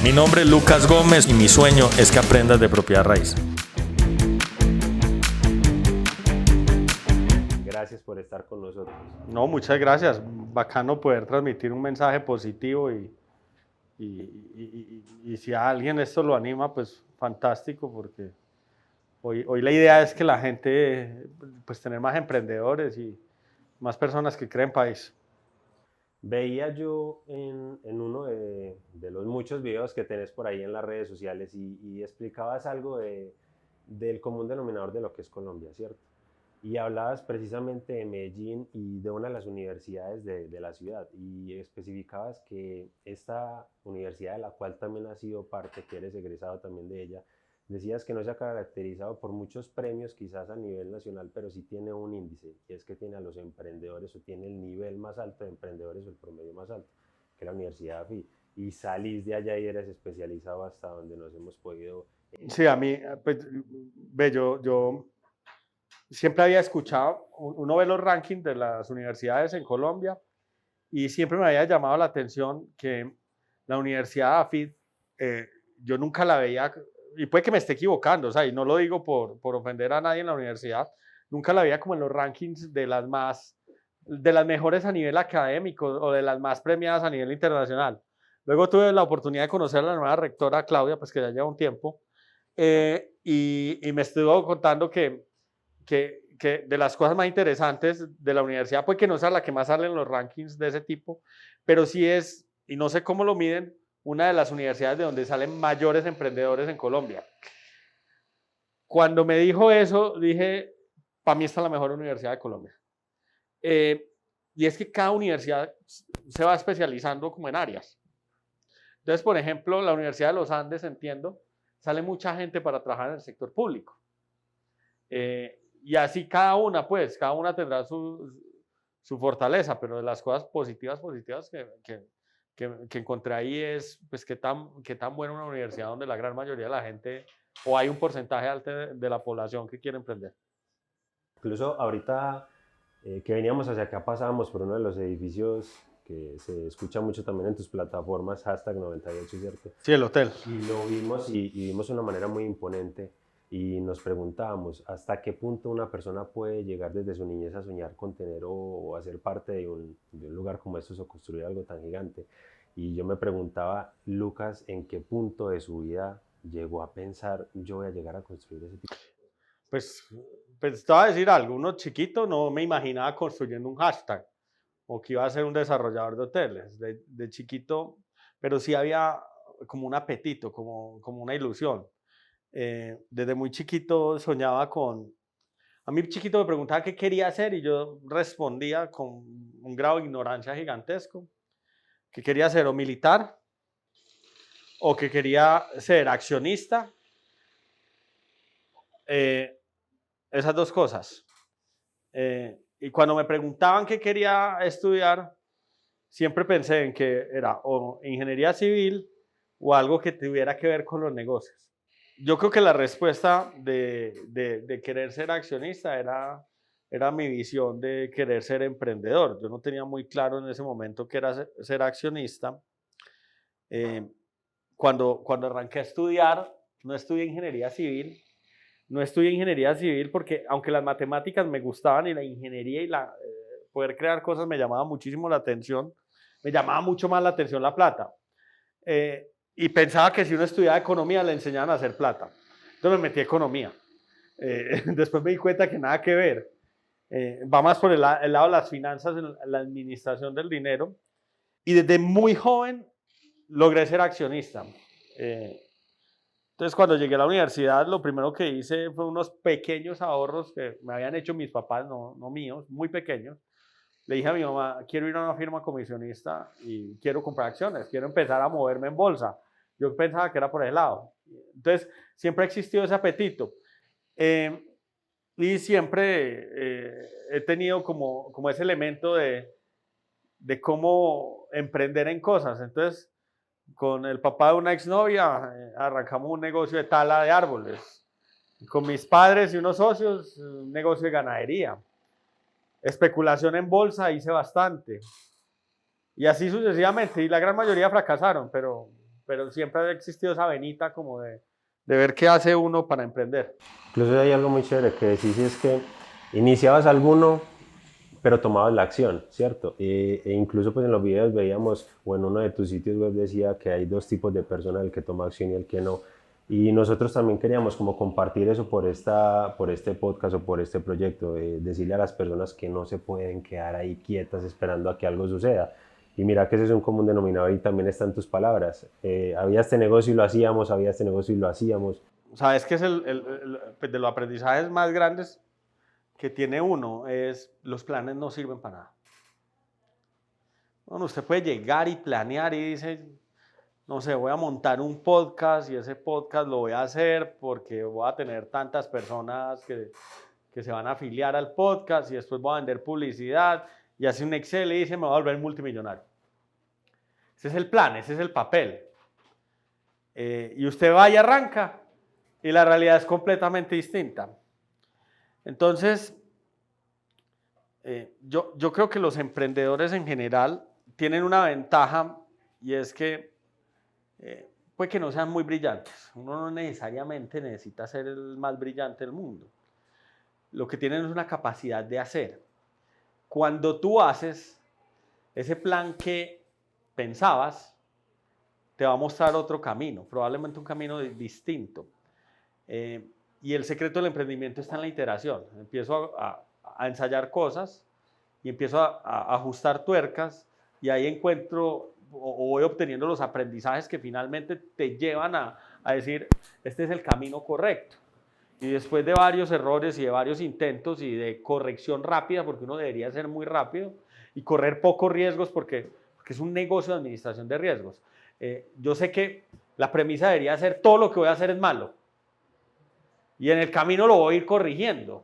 Mi nombre es Lucas Gómez y mi sueño es que aprendas de propiedad raíz. Gracias por estar con nosotros. No, muchas gracias. Bacano poder transmitir un mensaje positivo y si a alguien esto lo anima, pues fantástico, porque hoy la idea es que la gente, pues tener más emprendedores y más personas que creen país. Veía yo en uno de los muchos videos que tenés por ahí en las redes sociales y explicabas algo del común denominador de lo que es Colombia, ¿cierto? Y hablabas precisamente de Medellín y de una de las universidades de la ciudad y especificabas que esta universidad de la cual también has sido parte, que eres egresado también de ella, decías que no se ha caracterizado por muchos premios quizás a nivel nacional, pero sí tiene un índice, y es que tiene a los emprendedores o tiene el nivel más alto de emprendedores o el promedio más alto, que es la Universidad AFIT. Y salís de allá y eres especializado hasta donde nos hemos podido... Sí, a mí, pues, ve, yo siempre había escuchado, uno ve los rankings de las universidades en Colombia y siempre me había llamado la atención que la Universidad AFIT, yo nunca la veía, y puede que me esté equivocando, o sea, y no lo digo por ofender a nadie en la universidad, nunca la veía como en los rankings de las mejores a nivel académico o de las más premiadas a nivel internacional. Luego tuve la oportunidad de conocer a la nueva rectora Claudia, pues que ya lleva un tiempo, y me estuvo contando que de las cosas más interesantes de la universidad, pues que no sea la que más sale en los rankings de ese tipo, pero sí es, y no sé cómo lo miden, una de las universidades de donde salen mayores emprendedores en Colombia. Cuando me dijo eso, dije, para mí esta es la mejor universidad de Colombia. Y es que cada universidad se va especializando como en áreas. Entonces, por ejemplo, la Universidad de los Andes, entiendo, sale mucha gente para trabajar en el sector público. Y así cada una tendrá su fortaleza, pero de las cosas positivas que encontré ahí es pues qué tan buena una universidad donde la gran mayoría de la gente, o hay un porcentaje alto de la población que quiere emprender. Incluso ahorita que veníamos hacia acá pasábamos por uno de los edificios que se escucha mucho también en tus plataformas, #98, ¿cierto? Sí, el hotel. Y lo vimos y vimos de una manera muy imponente. Y nos preguntábamos hasta qué punto una persona puede llegar desde su niñez a soñar con tener o a ser parte de un lugar como estos o construir algo tan gigante. Y yo me preguntaba, Lucas, ¿en qué punto de su vida llegó a pensar yo voy a llegar a construir ese tipo? Pues te voy a decir algo, uno chiquito no me imaginaba construyendo un hashtag o que iba a ser un desarrollador de hoteles, de chiquito, pero sí había como un apetito, como una ilusión. Desde muy chiquito soñaba a mí chiquito me preguntaba qué quería hacer y yo respondía con un grado de ignorancia gigantesco, que quería ser o militar o que quería ser accionista, esas dos cosas. Y cuando me preguntaban qué quería estudiar, siempre pensé en que era o ingeniería civil o algo que tuviera que ver con los negocios. Yo creo que la respuesta de querer ser accionista era mi visión de querer ser emprendedor. Yo no tenía muy claro en ese momento qué era ser accionista. Cuando arranqué a estudiar, no estudié ingeniería civil. No estudié ingeniería civil porque, aunque las matemáticas me gustaban y la ingeniería y poder crear cosas me llamaba muchísimo la atención, me llamaba mucho más la atención la plata. Y pensaba que si uno estudiaba economía le enseñaban a hacer plata. Entonces me metí a economía. Después me di cuenta que nada que ver. Va más por el lado de las finanzas, la administración del dinero. Y desde muy joven logré ser accionista. Entonces cuando llegué a la universidad, lo primero que hice fue unos pequeños ahorros que me habían hecho mis papás, no míos, muy pequeños. Le dije a mi mamá, quiero ir a una firma comisionista y quiero comprar acciones, quiero empezar a moverme en bolsa. Yo pensaba que era por ese lado. Entonces, siempre ha existido ese apetito. Y siempre he tenido como ese elemento de cómo emprender en cosas. Entonces, con el papá de una exnovia, arrancamos un negocio de tala de árboles. Con mis padres y unos socios, un negocio de ganadería. Especulación en bolsa hice bastante. Y así sucesivamente. Y la gran mayoría fracasaron, pero pero siempre ha existido esa venita como de ver qué hace uno para emprender. Incluso hay algo muy chévere que decís, y es que iniciabas alguno, pero tomabas la acción, ¿cierto? E incluso pues en los videos veíamos, o en uno de tus sitios web decía que hay dos tipos de personas, el que toma acción y el que no. Y nosotros también queríamos como compartir eso por este podcast o por este proyecto, decirle a las personas que no se pueden quedar ahí quietas esperando a que algo suceda. Y mira que ese es un común denominador y también está en tus palabras. Había este negocio y lo hacíamos, había este negocio y lo hacíamos. ¿Sabes qué es pues de los aprendizajes más grandes que tiene uno? Es los planes no sirven para nada. Bueno, usted puede llegar y planear y dice, no sé, voy a montar un podcast y ese podcast lo voy a hacer porque voy a tener tantas personas que se van a afiliar al podcast y después voy a vender publicidad y hace un Excel y dice, me voy a volver multimillonario. Ese es el plan, ese es el papel. Y usted va y arranca y la realidad es completamente distinta. Entonces, yo creo que los emprendedores en general tienen una ventaja y es que puede que no sean muy brillantes. Uno no necesariamente necesita ser el más brillante del mundo. Lo que tienen es una capacidad de hacer. Cuando tú haces ese plan que pensabas, te va a mostrar otro camino, probablemente un camino distinto. Y el secreto del emprendimiento está en la iteración. Empiezo a ensayar cosas y empiezo a ajustar tuercas y ahí encuentro o voy obteniendo los aprendizajes que finalmente te llevan a decir, este es el camino correcto. Y después de varios errores y de varios intentos y de corrección rápida, porque uno debería ser muy rápido, y correr pocos riesgos porque es un negocio de administración de riesgos. Yo sé que la premisa debería ser todo lo que voy a hacer es malo. Y en el camino lo voy a ir corrigiendo.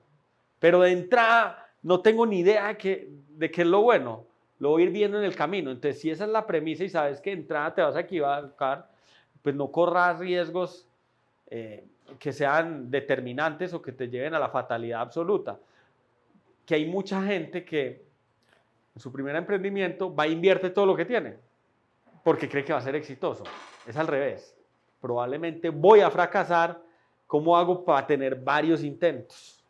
Pero de entrada no tengo ni idea de qué es lo bueno. Lo voy a ir viendo en el camino. Entonces, si esa es la premisa y sabes que de entrada te vas a equivocar, pues no corras riesgos que sean determinantes o que te lleven a la fatalidad absoluta. Que hay mucha gente que en su primer emprendimiento va e invierte todo lo que tiene porque cree que va a ser exitoso. Es al revés. Probablemente voy a fracasar. ¿Cómo hago para tener varios intentos?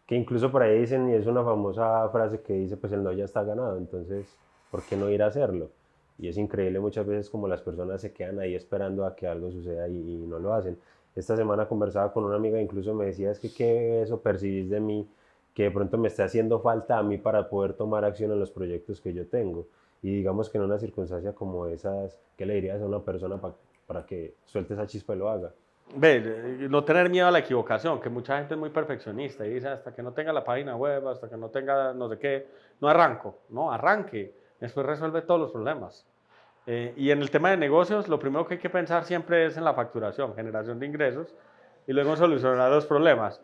Que incluso por ahí dicen, y es una famosa frase que dice, pues el no ya está ganado, entonces, ¿por qué no ir a hacerlo? Y es increíble muchas veces como las personas se quedan ahí esperando a que algo suceda y no lo hacen. Esta semana conversaba con una amiga, incluso me decía, es que qué eso percibís de mí, que de pronto me está haciendo falta a mí para poder tomar acción en los proyectos que yo tengo. Y digamos que en una circunstancia como esas, ¿qué le dirías a una persona para que suelte esa chispa y lo haga? No tener miedo a la equivocación, que mucha gente es muy perfeccionista y dice hasta que no tenga la página web, hasta que no tenga no sé qué, no arranco. No, arranque, después resuelve todos los problemas. Y en el tema de negocios, lo primero que hay que pensar siempre es en la facturación, generación de ingresos y luego solucionar los problemas.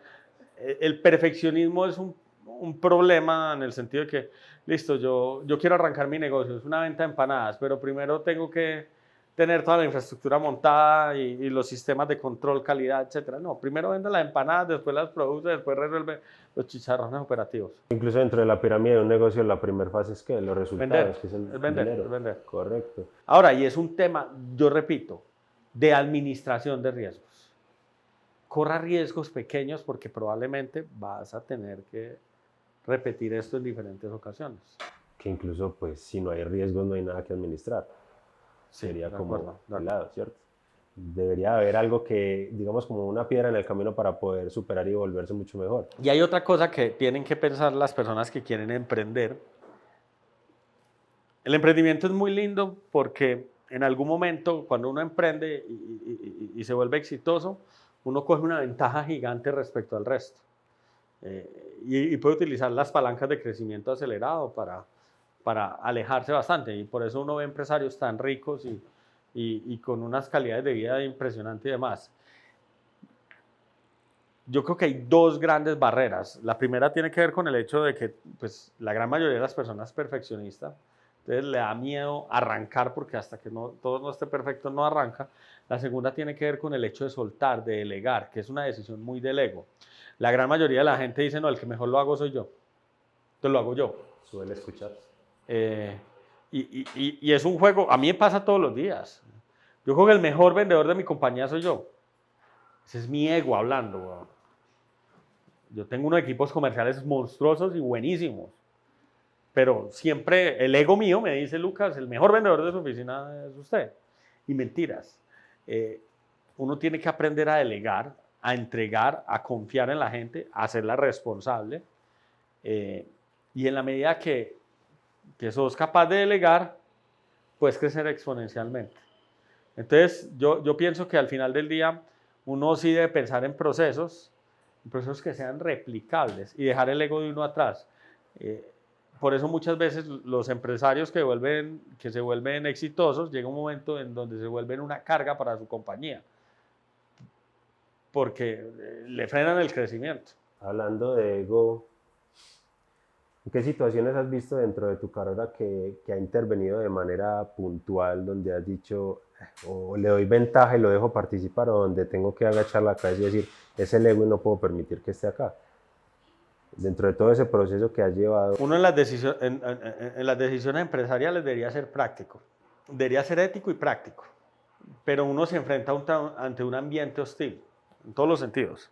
El perfeccionismo es un problema en el sentido de que, listo, yo quiero arrancar mi negocio, es una venta de empanadas, pero primero tengo que tener toda la infraestructura montada y los sistemas de control, calidad, etcétera. No, primero vende las empanadas, después las produce, después resuelve los chicharrones operativos. Incluso dentro de la pirámide de un negocio, la primera fase es que los resultados, vender, que es el vender, dinero. Es vender. Correcto. Ahora, y es un tema, yo repito, de administración de riesgos. Corra riesgos pequeños porque probablemente vas a tener que repetir esto en diferentes ocasiones. Que incluso, pues, si no hay riesgos, no hay nada que administrar. Sí, sería como de lado, ¿cierto? Debería haber algo que, digamos, como una piedra en el camino para poder superar y volverse mucho mejor. Y hay otra cosa que tienen que pensar las personas que quieren emprender. El emprendimiento es muy lindo porque en algún momento, cuando uno emprende y se vuelve exitoso, uno coge una ventaja gigante respecto al resto. Y puede utilizar las palancas de crecimiento acelerado para alejarse bastante, y por eso uno ve empresarios tan ricos y con unas calidades de vida impresionantes y demás. Yo creo que hay dos grandes barreras. La primera tiene que ver con el hecho de que pues, la gran mayoría de las personas es perfeccionista, entonces le da miedo arrancar porque hasta que todo no esté perfecto no arranca. La segunda tiene que ver con el hecho de soltar, de delegar, que es una decisión muy del ego. La gran mayoría de la gente dice, no, el que mejor lo hago soy yo, entonces lo hago yo. Suele escuchar. Y es un juego, a mí me pasa todos los días. Yo creo que el mejor vendedor de mi compañía soy yo. Ese es mi ego hablando, weón. Yo tengo unos equipos comerciales monstruosos y buenísimos. Pero siempre el ego mío me dice, Lucas, el mejor vendedor de su oficina es usted. Y mentiras. Uno tiene que aprender a delegar, a entregar, a confiar en la gente, a hacerla responsable. Y en la medida que sos capaz de delegar, puedes crecer exponencialmente. Entonces, yo pienso que al final del día, uno sí debe pensar en procesos que sean replicables y dejar el ego de uno atrás. Por eso muchas veces los empresarios que se vuelven exitosos, llega un momento en donde se vuelven una carga para su compañía, porque le frenan el crecimiento. Hablando de ego, ¿en qué situaciones has visto dentro de tu carrera que ha intervenido de manera puntual, donde has dicho, o le doy ventaja y lo dejo participar, o donde tengo que agachar la cabeza y decir, es el ego y no puedo permitir que esté acá? Dentro de todo ese proceso que has llevado. Uno en las decisiones empresariales debería ser práctico, debería ser ético y práctico, pero uno se enfrenta ante un ambiente hostil, en todos los sentidos.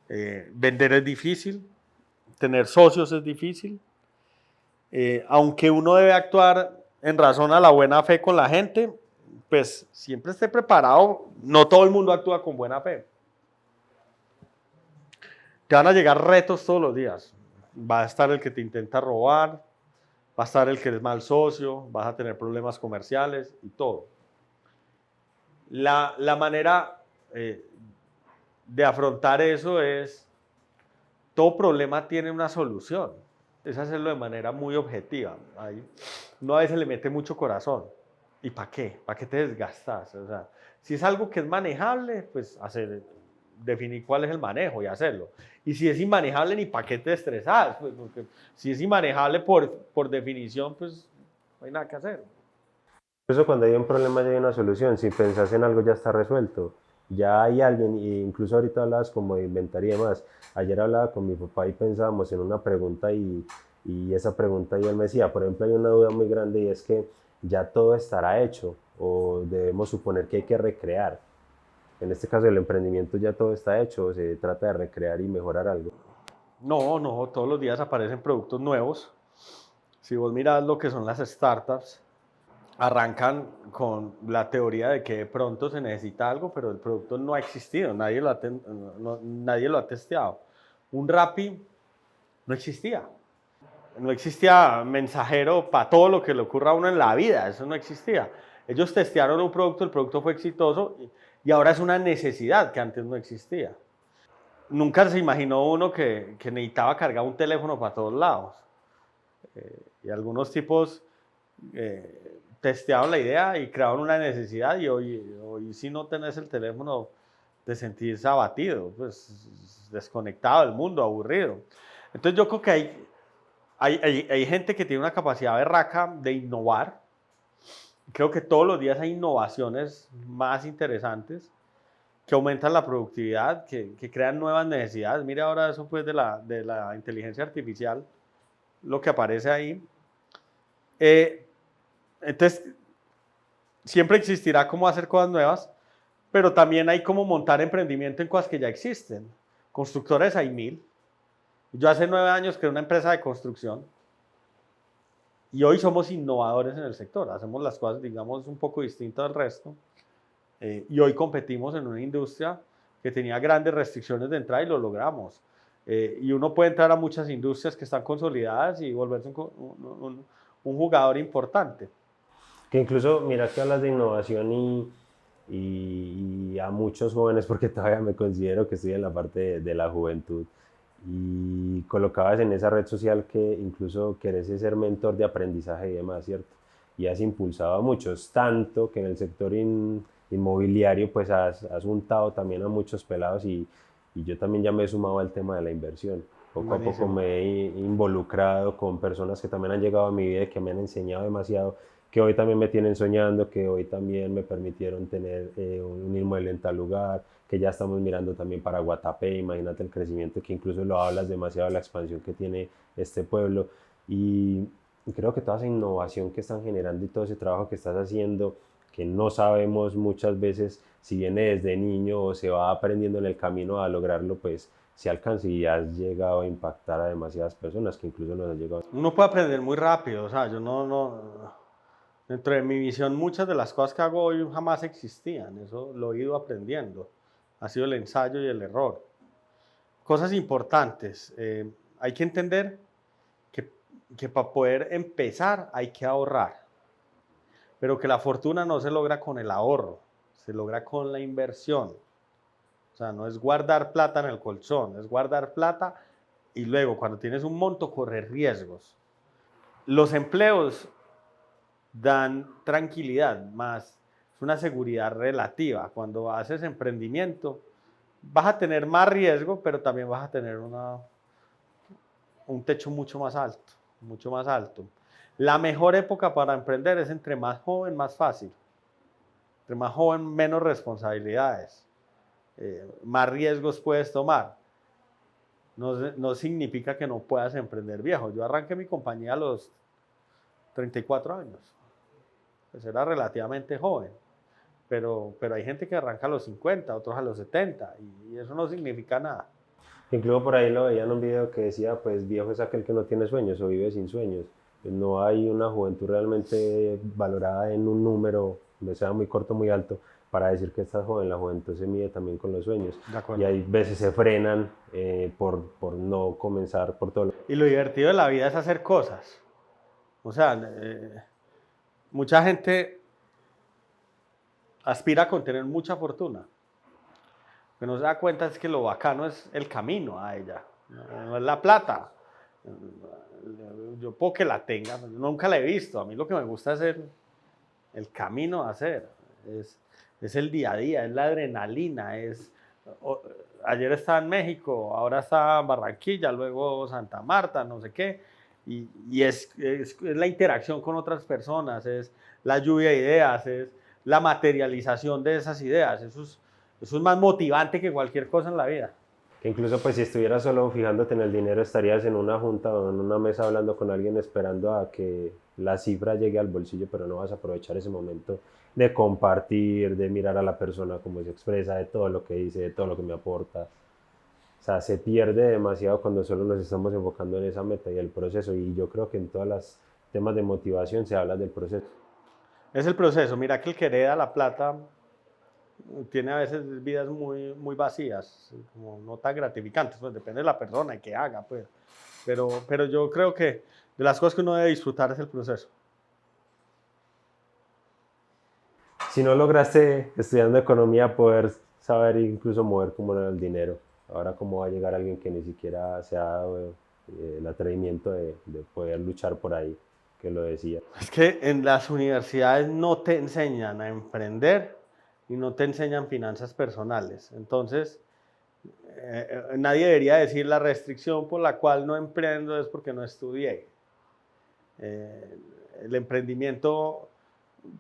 Vender es difícil, tener socios es difícil, aunque uno debe actuar en razón a la buena fe con la gente, pues siempre esté preparado, no todo el mundo actúa con buena fe. Te van a llegar retos todos los días. Va a estar el que te intenta robar, va a estar el que es mal socio, vas a tener problemas comerciales y todo. La manera de afrontar eso es, todo problema tiene una solución. Es hacerlo de manera muy objetiva. Uno a veces le mete mucho corazón. ¿Y para qué? ¿Para qué te desgastas? O sea, si es algo que es manejable, pues definir cuál es el manejo y hacerlo. Y si es inmanejable, ni para qué te estresas, pues, porque si es inmanejable por definición, pues no hay nada que hacer. Por eso cuando hay un problema ya hay una solución, si pensás en algo ya está resuelto, ya hay alguien, e incluso ahorita hablabas como de inventar y demás. Ayer hablaba con mi papá y pensábamos en una pregunta y esa pregunta y él me decía, por ejemplo, hay una duda muy grande y es que ya todo estará hecho o debemos suponer que hay que recrear. En este caso el emprendimiento ya todo está hecho, se trata de recrear y mejorar algo. No, todos los días aparecen productos nuevos. Si vos mirás lo que son las startups, arrancan con la teoría de que de pronto se necesita algo, pero el producto no ha existido, nadie lo ha testeado. Un Rappi no existía. No existía mensajero para todo lo que le ocurra a uno en la vida, eso no existía. Ellos testearon un producto, el producto fue exitoso y ahora es una necesidad que antes no existía. Nunca se imaginó uno que necesitaba cargar un teléfono para todos lados. Y algunos tipos testearon la idea y crearon una necesidad y hoy si no tenés el teléfono te sentís abatido, pues desconectado del mundo, aburrido. Entonces yo creo que hay gente que tiene una capacidad berraca de innovar. Creo que todos los días hay innovaciones más interesantes que aumentan la productividad, que crean nuevas necesidades. Mira ahora eso pues de la inteligencia artificial, lo que aparece ahí. Entonces, siempre existirá cómo hacer cosas nuevas, pero también hay cómo montar emprendimiento en cosas que ya existen. Constructores hay 1000. Yo hace 9 años creé una empresa de construcción y hoy somos innovadores en el sector. Hacemos las cosas, digamos, un poco distintas al resto. Y hoy competimos en una industria que tenía grandes restricciones de entrada y lo logramos. Y uno puede entrar a muchas industrias que están consolidadas y volverse un jugador importante. Que incluso, mira que hablas de innovación y a muchos jóvenes, porque todavía me considero que estoy en la parte de la juventud, y colocabas en esa red social que incluso querés ser mentor de aprendizaje y demás, ¿cierto? Y has impulsado a muchos, tanto que en el sector inmobiliario pues has juntado también a muchos pelados y yo también ya me he sumado al tema de la inversión. Poco a poco me he involucrado con personas que también han llegado a mi vida y que me han enseñado demasiado, que hoy también me tienen soñando, que hoy también me permitieron tener un inmueble en tal lugar, que ya estamos mirando también para Guatapé. Imagínate el crecimiento, que incluso lo hablas demasiado, la expansión que tiene este pueblo, y creo que toda esa innovación que están generando y todo ese trabajo que estás haciendo, que no sabemos muchas veces si viene desde niño o se va aprendiendo en el camino a lograrlo, pues se alcanza y has llegado a impactar a demasiadas personas que incluso nos han llegado. Uno puede aprender muy rápido, o sea, yo dentro de mi visión muchas de las cosas que hago hoy jamás existían, eso lo he ido aprendiendo, ha sido el ensayo y el error. Cosas importantes, hay que entender que para poder empezar hay que ahorrar, pero que la fortuna no se logra con el ahorro, se logra con la inversión. O sea, no es guardar plata en el colchón, es guardar plata y luego cuando tienes un monto correr riesgos. Los empleos dan tranquilidad, más es una seguridad relativa. Cuando haces emprendimiento vas a tener más riesgo, pero también vas a tener un techo mucho más alto, mucho más alto. La mejor época para emprender es entre más joven, más fácil. Entre más joven, menos responsabilidades. Más riesgos puedes tomar. No significa que no puedas emprender viejo. Yo arranqué mi compañía a los 34 años. Pues era relativamente joven. Pero hay gente que arranca a los 50, otros a los 70, y eso no significa nada. Incluso por ahí lo veía en un video que decía, pues viejo es aquel que no tiene sueños o vive sin sueños. Pues no hay una juventud realmente valorada en un número, no sea muy corto, muy alto, para decir que estás joven. La juventud se mide también con los sueños. Y hay veces se frenan por no comenzar por todo. Y lo divertido de la vida es hacer cosas. O sea, mucha gente aspira con tener mucha fortuna. Lo que no se da cuenta es que lo bacano es el camino a ella, no es la plata. Yo puedo que la tenga, nunca la he visto. A mí lo que me gusta es el camino a hacer. Es el día a día, es la adrenalina. Ayer estaba en México, ahora está en Barranquilla, luego Santa Marta, no sé qué. Y es la interacción con otras personas, es la lluvia de ideas, es la materialización de esas ideas. Eso es más motivante que cualquier cosa en la vida. Que incluso pues si estuvieras solo fijándote en el dinero, estarías en una junta o en una mesa hablando con alguien esperando a que la cifra llegue al bolsillo, pero no vas a aprovechar ese momento de compartir, de mirar a la persona cómo se expresa, de todo lo que dice, de todo lo que me aporta. O sea, se pierde demasiado cuando solo nos estamos enfocando en esa meta y el proceso, y yo creo que en todos los temas de motivación se habla del proceso. Es el proceso. Mira que el que hereda la plata tiene a veces vidas muy, muy vacías, como no tan gratificantes, pues depende de la persona y qué haga, pues. Pero yo creo que de las cosas que uno debe disfrutar es el proceso. Si no lograste estudiando economía poder saber incluso mover cómo era el dinero, ahora cómo va a llegar alguien que ni siquiera se ha dado el atrevimiento de poder luchar por ahí, que lo decía. Es que en las universidades no te enseñan a emprender y no te enseñan finanzas personales. Entonces, nadie debería decir la restricción por la cual no emprendo es porque no estudié. El emprendimiento,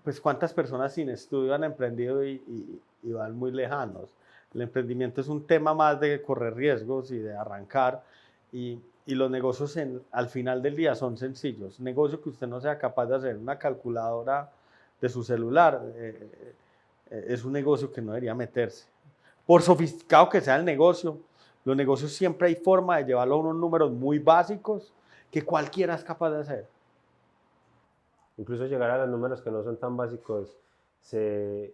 pues cuántas personas sin estudio han emprendido y van muy lejanos. El emprendimiento es un tema más de correr riesgos y de arrancar, y los negocios al final del día son sencillos. Negocio que usted no sea capaz de hacer una calculadora de su celular, es un negocio que no debería meterse. Por sofisticado que sea el negocio, los negocios siempre hay forma de llevarlo a unos números muy básicos que cualquiera es capaz de hacer. Incluso llegar a los números que no son tan básicos se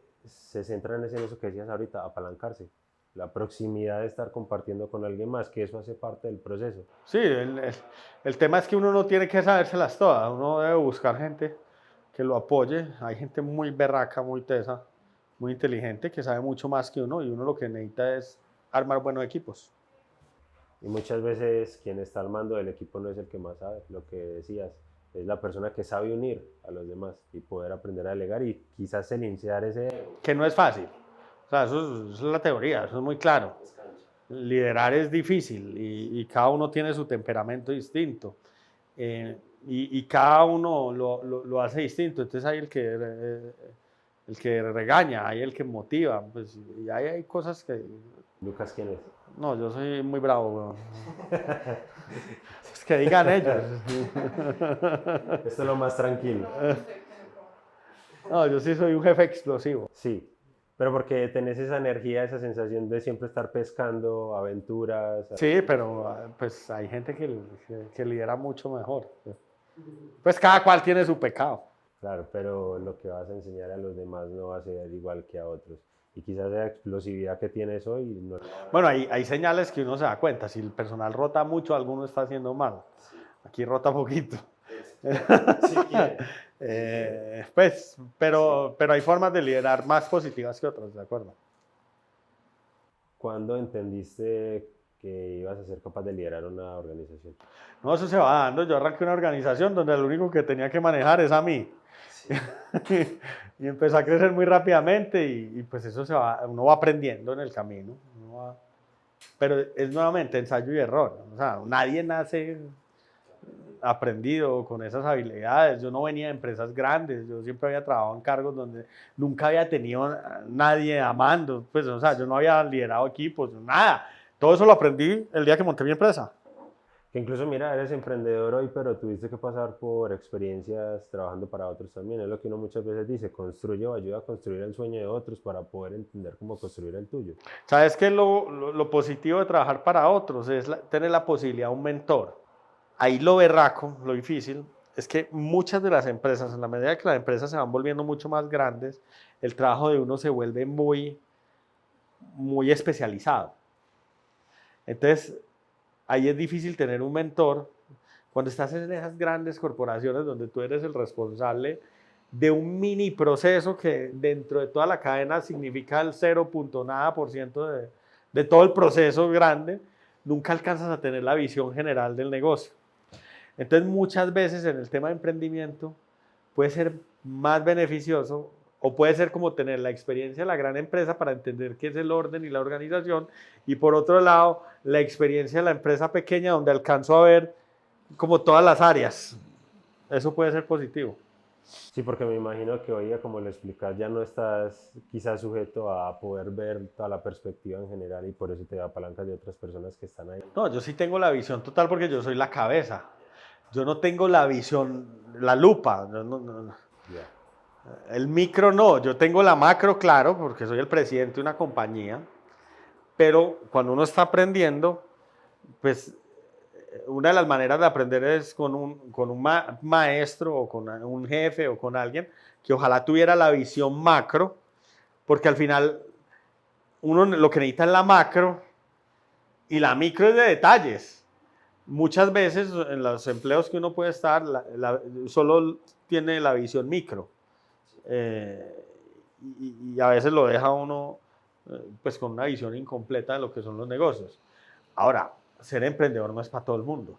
centran en eso que decías ahorita, apalancarse. La proximidad de estar compartiendo con alguien más, que eso hace parte del proceso. Sí, el tema es que uno no tiene que sabérselas todas, uno debe buscar gente que lo apoye. Hay gente muy berraca, muy tesa, muy inteligente, que sabe mucho más que uno, y uno lo que necesita es armar buenos equipos. Y muchas veces quien está al mando del equipo no es el que más sabe, lo que decías, es la persona que sabe unir a los demás y poder aprender a delegar y quizás silenciar ese ego. Que no es fácil, o sea, eso es la teoría, eso es muy claro. Liderar es difícil y cada uno tiene su temperamento distinto, y cada uno lo hace distinto. Entonces hay el que regaña, hay el que motiva, pues, y hay cosas que... Lucas, ¿quién es? No, yo soy muy bravo, weón. Es que digan ellos. Esto es lo más tranquilo. No, yo sí soy un jefe explosivo. Sí, pero porque tenés esa energía, esa sensación de siempre estar pescando, aventuras. Sí, pero pues hay gente que lidera mucho mejor. Pues cada cual tiene su pecado. Claro, pero lo que vas a enseñar a los demás no va a ser igual que a otros. Y quizás la explosividad que tienes hoy no. Bueno, hay señales que uno se da cuenta. Si el personal rota mucho, alguno está haciendo mal. Aquí rota poquito. Pues, pero hay formas de liderar más positivas que otras, ¿de acuerdo? ¿Cuándo entendiste que ibas a ser capaz de liderar una organización? No, eso se va dando. Yo arranqué una organización donde lo único que tenía que manejar es a mí. Sí. Y empezó a crecer muy rápidamente y pues eso uno va aprendiendo en el camino. Pero es nuevamente ensayo y error. O sea, nadie nace aprendido con esas habilidades. Yo no venía de empresas grandes, yo siempre había trabajado en cargos donde nunca había tenido a nadie amando, pues, o sea, yo no había liderado equipos, nada. Todo eso lo aprendí el día que monté mi empresa. Que incluso, mira, eres emprendedor hoy, pero tuviste que pasar por experiencias trabajando para otros también. Es lo que uno muchas veces dice, construye o ayuda a construir el sueño de otros para poder entender cómo construir el tuyo. ¿Sabes qué? Lo positivo de trabajar para otros es tener la posibilidad de un mentor. Ahí lo berraco, lo difícil, es que muchas de las empresas, en la medida que las empresas se van volviendo mucho más grandes, el trabajo de uno se vuelve muy especializado. Entonces, ahí es difícil tener un mentor cuando estás en esas grandes corporaciones donde tú eres el responsable de un mini proceso que dentro de toda la cadena significa el 0. nada por ciento de todo el proceso grande, nunca alcanzas a tener la visión general del negocio. Entonces, muchas veces en el tema de emprendimiento puede ser más beneficioso o puede ser como tener la experiencia de la gran empresa para entender qué es el orden y la organización y por otro lado, la experiencia de la empresa pequeña donde alcanzo a ver como todas las áreas. Eso puede ser positivo. Sí, porque me imagino que hoy, como lo explicas, ya no estás quizás sujeto a poder ver toda la perspectiva en general y por eso te da palancas de otras personas que están ahí. No, yo sí tengo la visión total porque yo soy la cabeza. Yo no tengo la visión, la lupa. Yeah. El micro no, yo tengo la macro, claro, porque soy el presidente de una compañía, pero cuando uno está aprendiendo, pues una de las maneras de aprender es con un maestro o con un jefe o con alguien que ojalá tuviera la visión macro, porque al final uno lo que necesita es la macro y la micro es de detalles. Muchas veces en los empleos que uno puede estar, solo tiene la visión micro y a veces lo deja uno pues con una visión incompleta de lo que son los negocios. Ahora, ser emprendedor no es para todo el mundo.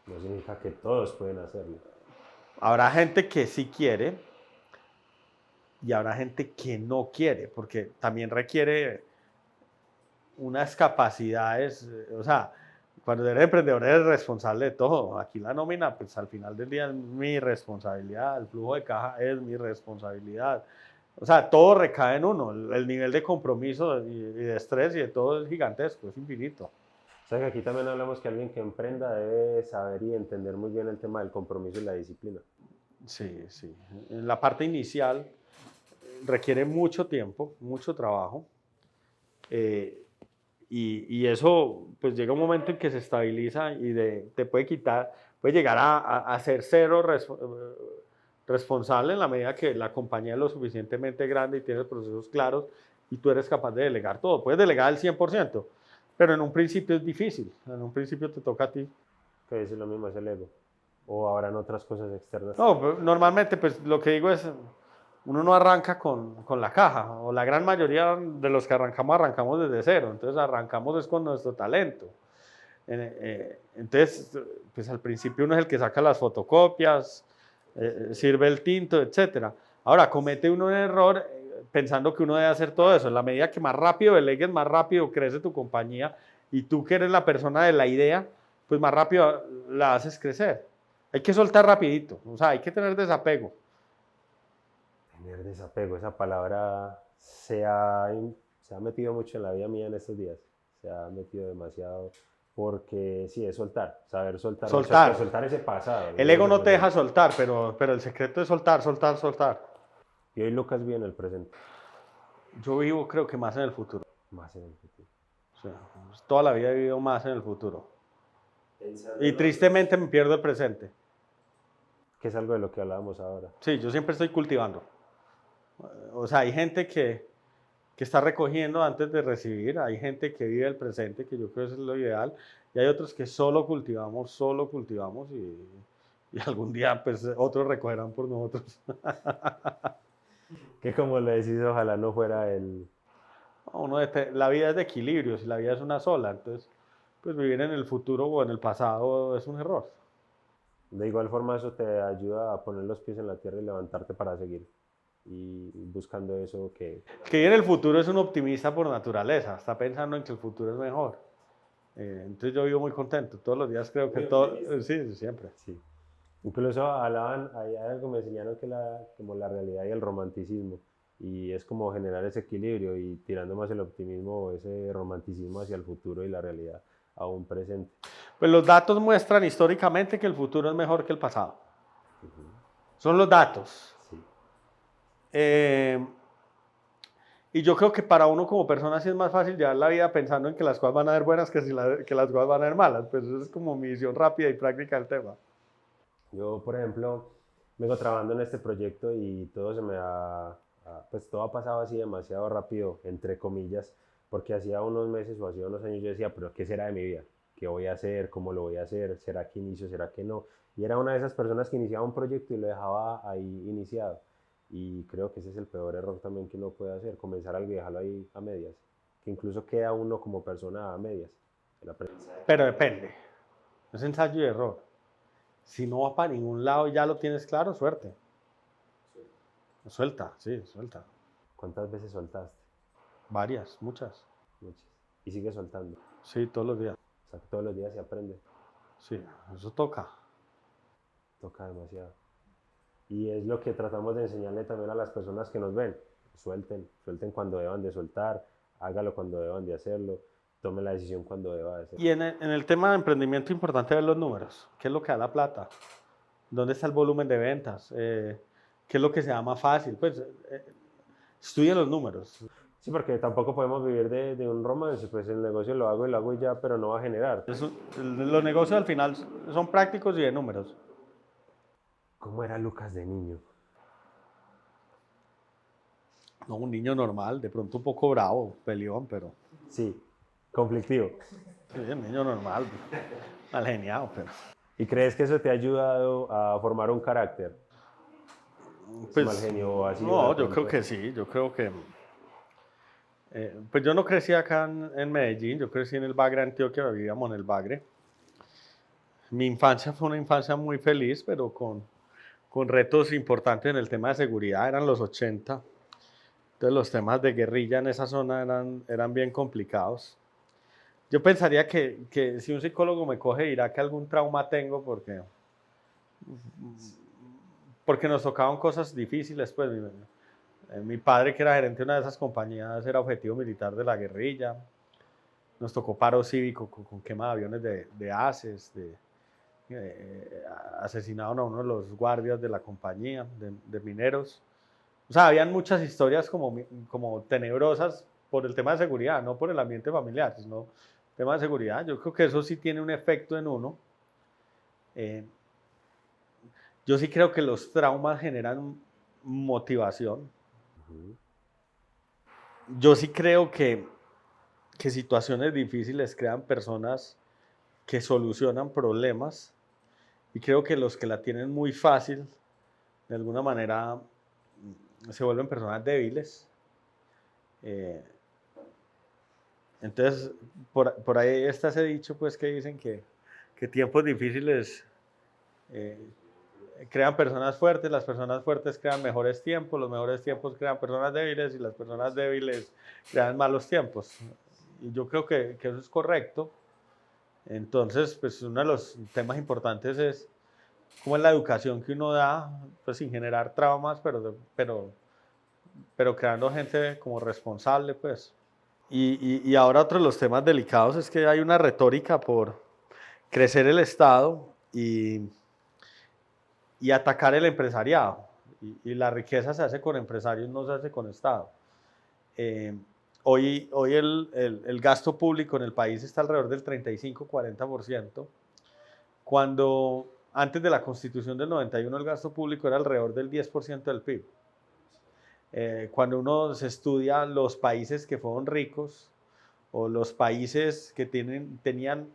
No significa que todos pueden hacerlo. Habrá gente que sí quiere y habrá gente que no quiere, porque también requiere unas capacidades, o sea, cuando eres emprendedor eres responsable de todo. Aquí la nómina, pues al final del día es mi responsabilidad, el flujo de caja es mi responsabilidad. O sea, todo recae en uno, el nivel de compromiso y de estrés y de todo es gigantesco, es infinito. O sea que aquí también hablamos que alguien que emprenda debe saber y entender muy bien el tema del compromiso y la disciplina. Sí, sí. En la parte inicial requiere mucho tiempo, mucho trabajo. Y eso, pues llega un momento en que se estabiliza y te puede quitar, puede llegar a ser cero responsable en la medida que la compañía es lo suficientemente grande y tiene procesos claros y tú eres capaz de delegar todo. Puedes delegar al 100%, pero en un principio es difícil. En un principio te toca a ti. Que es lo mismo, es el ego. ¿O habrán otras cosas externas? No, normalmente pues lo que digo es, uno no arranca con la caja, o la gran mayoría de los que arrancamos desde cero, entonces arrancamos es con nuestro talento. Entonces, pues al principio uno es el que saca las fotocopias, sirve el tinto, etc. Ahora, comete uno un error pensando que uno debe hacer todo eso. En la medida que más rápido delegues, más rápido crece tu compañía y tú que eres la persona de la idea, pues más rápido la haces crecer. Hay que soltar rapidito, o sea, hay que tener desapego. Tener desapego, esa palabra se ha metido mucho en la vida mía en estos días. Se ha metido demasiado porque sí, es soltar, saber soltar. Soltar ese pasado. El ego no te deja soltar, pero el secreto es soltar. Y hoy Lucas vive en el presente. Yo vivo creo que más en el futuro. Más en el futuro. O sea, toda la vida he vivido más en el futuro. Y tristemente me pierdo el presente. Que es algo de lo que hablábamos ahora. Sí, yo siempre estoy cultivando. O sea, hay gente que está recogiendo antes de recibir, hay gente que vive el presente, que yo creo que eso es lo ideal, y hay otros que solo cultivamos y algún día pues otros recogerán por nosotros. Que como le decís, ojalá no fuera el... La vida es de equilibrios y la vida es una sola, entonces pues vivir en el futuro o en el pasado es un error. De igual forma eso te ayuda a poner los pies en la tierra y levantarte para seguir. Y buscando eso que... Que en el futuro es un optimista por naturaleza, está pensando en que el futuro es mejor. Entonces yo vivo muy contento, todos los días creo que todo... Sí, siempre. Sí. Incluso hablaban, hay algo que me enseñaron que como la realidad y el romanticismo. Y es como generar ese equilibrio y tirando más el optimismo o ese romanticismo hacia el futuro y la realidad a un presente. Pues los datos muestran históricamente que el futuro es mejor que el pasado. Son los datos. Sí. Y yo creo que para uno como persona sí es más fácil llevar la vida pensando en que las cosas van a ser buenas que las cosas van a ser malas. Pues eso es como mi visión rápida y práctica del tema. Yo, por ejemplo, vengo trabajando en este proyecto y todo pues todo ha pasado así demasiado rápido, entre comillas, porque hacía unos meses o hacía unos años yo decía, pero ¿qué será de mi vida? ¿Qué voy a hacer? ¿Cómo lo voy a hacer? ¿Será que inicio? ¿Será que no? Y era una de esas personas que iniciaba un proyecto y lo dejaba ahí iniciado. Y creo que ese es el peor error también que uno puede hacer, comenzar algo y dejarlo ahí a medias, que incluso queda uno como persona a medias. Pero depende, es ensayo y error. Si no va para ningún lado y ya lo tienes claro, suerte. Suelta, sí, suelta. ¿Cuántas veces soltaste? Varias, muchas. Muchas. Y sigue soltando. Sí, todos los días. O sea, que todos los días se aprende. Sí, eso toca. Toca demasiado. Y es lo que tratamos de enseñarle también a las personas que nos ven. Suelten cuando deban de soltar, hágalo cuando deban de hacerlo, tome la decisión cuando deba de hacerlo. Y en el tema de emprendimiento es importante ver los números. ¿Qué es lo que da la plata? ¿Dónde está el volumen de ventas? ¿Qué es lo que se da más fácil? Pues estudien los números. Sí, porque tampoco podemos vivir de un romance, pues el negocio lo hago y ya, pero no va a generar. Los negocios al final son prácticos y de números. ¿Cómo era Lucas de niño? No, un niño normal, de pronto un poco bravo, peleón, pero... Sí, conflictivo. Sí, un niño normal, mal geniado, pero... ¿Y crees que eso te ha ayudado a formar un carácter? Pues, ¿Mal genio así? No, yo creo que sí, yo creo que... pues yo no crecí acá en Medellín, yo crecí en el Bagre, Antioquia, vivíamos en el Bagre. Mi infancia fue una infancia muy feliz, pero con retos importantes en el tema de seguridad, eran los 80. Entonces los temas de guerrilla en esa zona eran bien complicados. Yo pensaría que si un psicólogo me coge dirá que algún trauma tengo porque nos tocaban cosas difíciles. Pues mi padre, que era gerente de una de esas compañías, era objetivo militar de la guerrilla. Nos tocó paro cívico con quema de aviones de ACES, asesinaron a uno de los guardias de la compañía, de mineros. O sea, habían muchas historias como tenebrosas por el tema de seguridad, no por el ambiente familiar, sino el tema de seguridad. Yo creo que eso sí tiene un efecto en uno. Yo sí creo que los traumas generan motivación. Yo sí creo que situaciones difíciles crean personas que solucionan problemas, y creo que los que la tienen muy fácil, de alguna manera, se vuelven personas débiles. Entonces, por ahí está ese dicho, pues, que dicen que tiempos difíciles crean personas fuertes, las personas fuertes crean mejores tiempos, los mejores tiempos crean personas débiles y las personas débiles crean malos tiempos. Y yo creo que eso es correcto. Entonces, pues uno de los temas importantes es cómo es la educación que uno da, pues sin generar traumas, pero creando gente como responsable, pues. Y ahora otro de los temas delicados es que hay una retórica por crecer el Estado y atacar el empresariado. y la riqueza se hace con empresarios, no se hace con Estado. Hoy el gasto público en el país está alrededor del 35-40%, cuando antes de la Constitución del 91 el gasto público era alrededor del 10% del PIB. Cuando uno se estudia los países que fueron ricos o los países que tenían,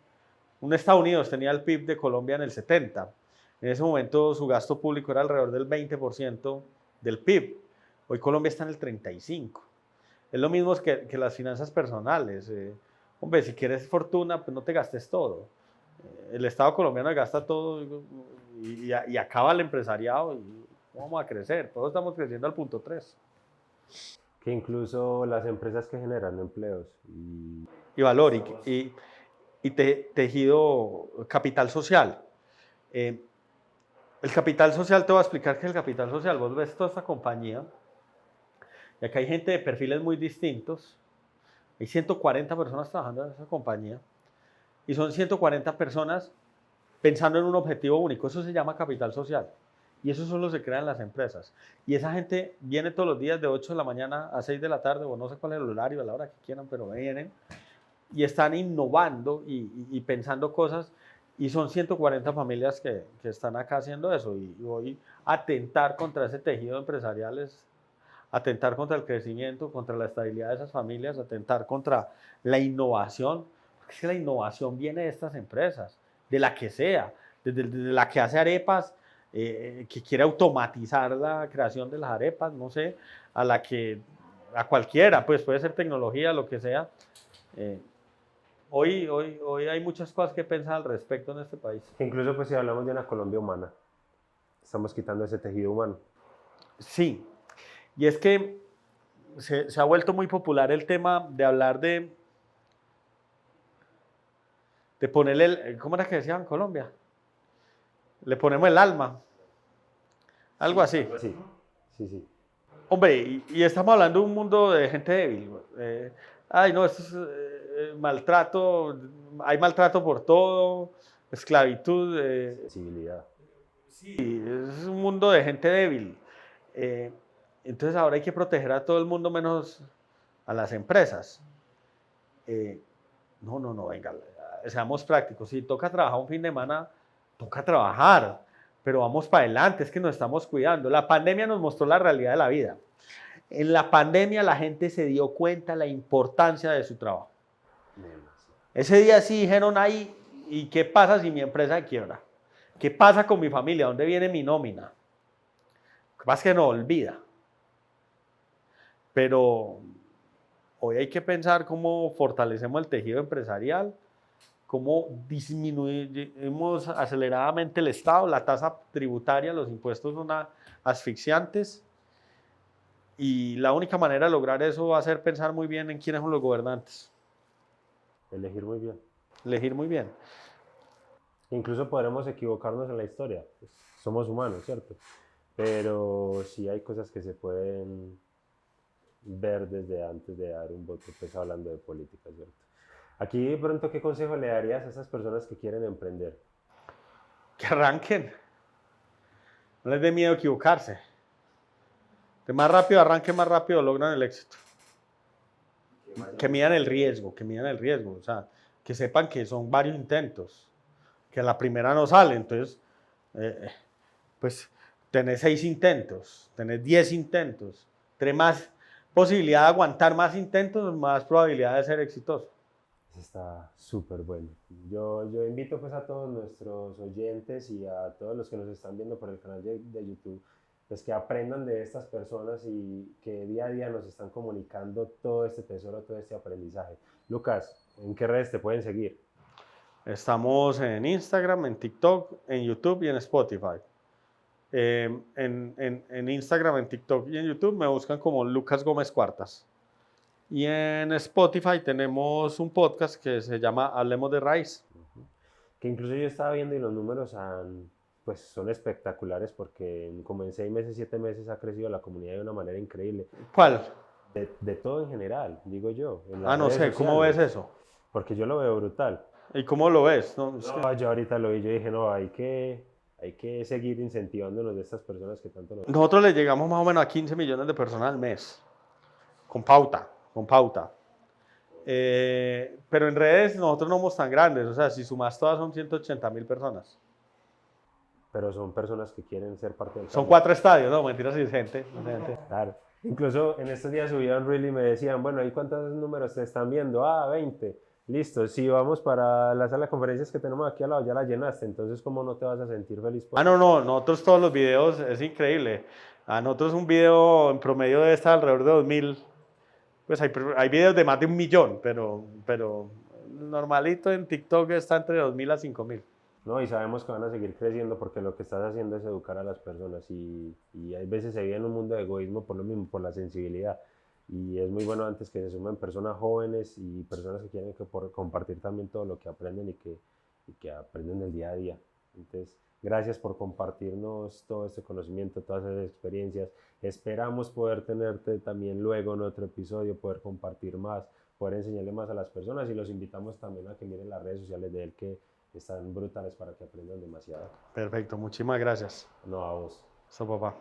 un Estados Unidos tenía el PIB de Colombia en el 70, en ese momento su gasto público era alrededor del 20% del PIB, hoy Colombia está en el 35%. Es lo mismo que las finanzas personales. Hombre, si quieres fortuna, pues no te gastes todo. El Estado colombiano gasta todo y acaba el empresariado y vamos a crecer. Todos estamos creciendo al punto 3. Que incluso las empresas que generan empleos Y valor y tejido capital social. El capital social, te voy a explicar que el capital social, vos ves toda esta compañía, y acá hay gente de perfiles muy distintos, hay 140 personas trabajando en esa compañía, y son 140 personas pensando en un objetivo único, eso se llama capital social, y eso solo se crea en las empresas, y esa gente viene todos los días de 8 de la mañana a 6 de la tarde, o no sé cuál es el horario, a la hora que quieran, pero vienen, y están innovando y pensando cosas, y son 140 familias que están acá haciendo eso, y hoy atentar contra ese tejido empresarial es atentar contra el crecimiento, contra la estabilidad de esas familias, atentar contra la innovación, porque es que la innovación viene de estas empresas, de la que sea, desde la que hace arepas, que quiere automatizar la creación de las arepas, no sé, a cualquiera, pues puede ser tecnología, lo que sea. Hoy hay muchas cosas que pensar al respecto en este país. incluso pues si hablamos de una Colombia humana, estamos quitando ese tejido humano. Sí, y es que se ha vuelto muy popular el tema de hablar de ponerle, ¿cómo era que decían en Colombia? Le ponemos el alma, algo así. Sí, sí, sí. Hombre, y estamos hablando de un mundo de gente débil. Ay, no, esto es maltrato, hay maltrato por todo, esclavitud. Sensibilidad. Sí, es un mundo de gente débil. Entonces ahora hay que proteger a todo el mundo menos a las empresas. No, venga, seamos prácticos. Si toca trabajar un fin de semana, toca trabajar, pero vamos para adelante, es que nos estamos cuidando. La pandemia nos mostró la realidad de la vida. En la pandemia la gente se dio cuenta de la importancia de su trabajo. Ese día sí dijeron, ay, ¿y qué pasa si mi empresa quiebra? ¿Qué pasa con mi familia? ¿Dónde viene mi nómina? Lo que pasa es que no olvida. Pero hoy hay que pensar cómo fortalecemos el tejido empresarial, cómo disminuimos aceleradamente el Estado, la tasa tributaria, los impuestos son asfixiantes, y la única manera de lograr eso va a ser pensar muy bien en quiénes son los gobernantes. Elegir muy bien. Elegir muy bien. Incluso podremos equivocarnos en la historia, pues, somos humanos, ¿cierto? Pero sí hay cosas que se pueden ver desde antes de dar un voto, pues hablando de política, ¿cierto? Aquí de pronto, ¿qué consejo le darías a esas personas que quieren emprender? Que arranquen. No les dé miedo equivocarse. Que más rápido arranquen, más rápido logran el éxito. Que midan el riesgo, O sea, que sepan que son varios intentos. Que a la primera no sale, entonces, pues, tenés 6 intentos, tenés 10 intentos. Tenés más posibilidad de aguantar más intentos, más probabilidad de ser exitoso. Eso está súper bueno. Yo invito pues a todos nuestros oyentes y a todos los que nos están viendo por el canal de YouTube, pues que aprendan de estas personas y que día a día nos están comunicando todo este tesoro, todo este aprendizaje. Lucas, ¿en qué redes te pueden seguir? Estamos en Instagram, en TikTok, en YouTube y en Spotify. En Instagram, en TikTok y en YouTube me buscan como Lucas Gómez Cuartas. Y en Spotify tenemos un podcast que se llama Hablemos de Raíz. Que incluso yo estaba viendo y los números pues son espectaculares porque como en 6 meses, 7 meses ha crecido la comunidad de una manera increíble. ¿Cuál? De todo en general, digo yo. No sé, ¿cómo ves eso? Porque yo lo veo brutal. ¿Y cómo lo ves? No, yo ahorita lo vi, yo dije, no, hay que hay que seguir incentivándonos de estas personas que tanto nos... Nosotros le llegamos más o menos a 15 millones de personas al mes, con pauta, con pauta. Pero en redes nosotros no somos tan grandes, o sea, si sumas todas son 180.000 personas. Pero son personas que quieren ser parte del Son cambio. 4 estadios, no, mentiras, sí, gente. Claro. Incluso en estos días subían reel y me decían, bueno, ¿ahí cuántos números te están viendo? Ah, 20. Listo, si vamos para la sala de conferencias que tenemos aquí al lado, ya la llenaste, entonces ¿cómo no te vas a sentir feliz por No, nosotros todos los videos, es increíble. A nosotros un video en promedio debe estar alrededor de 2.000. Pues hay videos de más de 1.000.000, pero normalito en TikTok está entre 2.000 a 5.000. No, y sabemos que van a seguir creciendo porque lo que estás haciendo es educar a las personas y hay veces se vive en un mundo de egoísmo por lo mismo, por la sensibilidad. Y es muy bueno antes que se sumen personas jóvenes y personas que quieren compartir también todo lo que aprenden y que aprenden del día a día. Entonces, gracias por compartirnos todo este conocimiento, todas esas experiencias. Esperamos poder tenerte también luego en otro episodio, poder compartir más, poder enseñarle más a las personas y los invitamos también a que miren las redes sociales de él que están brutales para que aprendan demasiado. Perfecto, muchísimas gracias. No, a vos. Eso, papá.